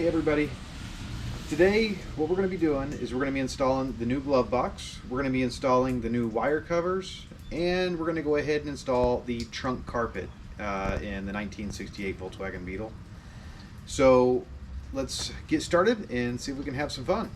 Hey everybody. Today what we're going to be doing is we're going to be installing the new glove box, we're going to be installing the new wire covers, and we're going to go ahead and install the trunk carpet in the 1968 Volkswagen Beetle. So let's get started and see if we can have some fun.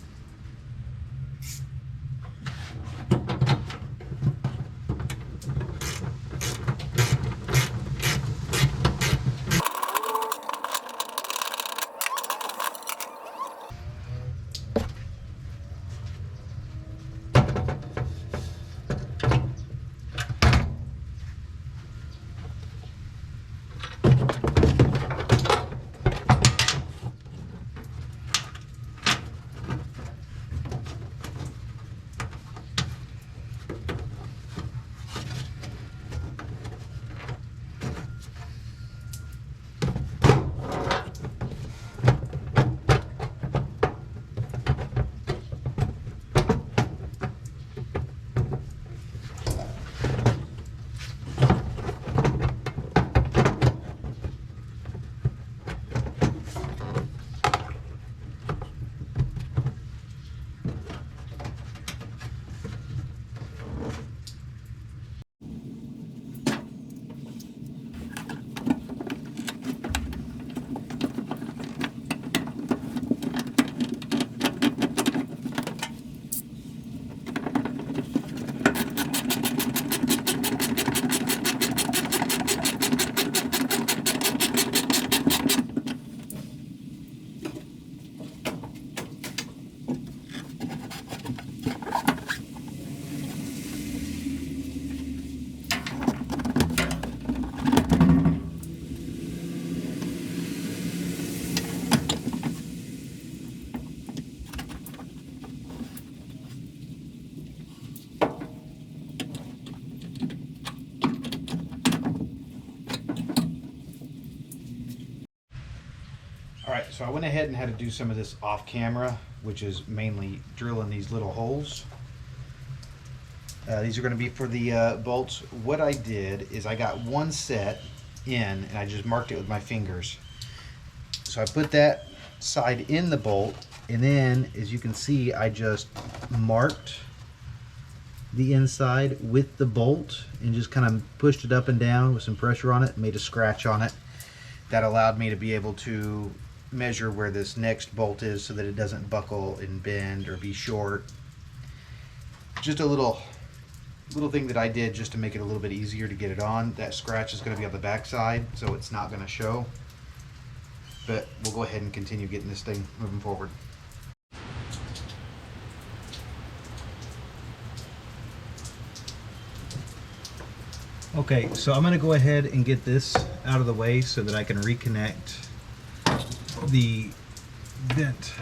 Alright, so I went ahead and had to do some of this off camera, which is mainly drilling these little holes. These are going to be for the bolts. What I did is I got one set in and I just marked it with my fingers. So I put that side in the bolt, and then as you can see I just marked the inside with the bolt and just kind of pushed it up and down with some pressure on it, made a scratch on it. That allowed me to be able to measure where this next bolt is so that it doesn't buckle and bend or be short. Just a little thing that I did just to make it a little bit easier to get it on. That scratch is going to be on the back side, so it's not going to show. But we'll go ahead and continue getting this thing moving forward. Okay, so I'm going to go ahead and get this out of the way so that I can reconnect the vent.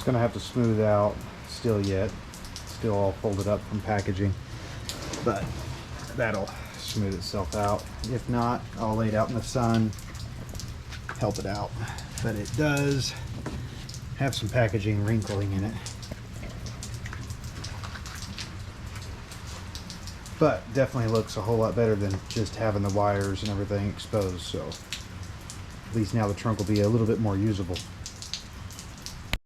gonna have to smooth out still yet. Still all folded up from packaging, but that'll smooth itself out. If not, I'll lay it out in the sun, help it out. But it does have some packaging wrinkling in it. But definitely looks a whole lot better than just having the wires and everything exposed. So at least now the trunk will be a little bit more usable.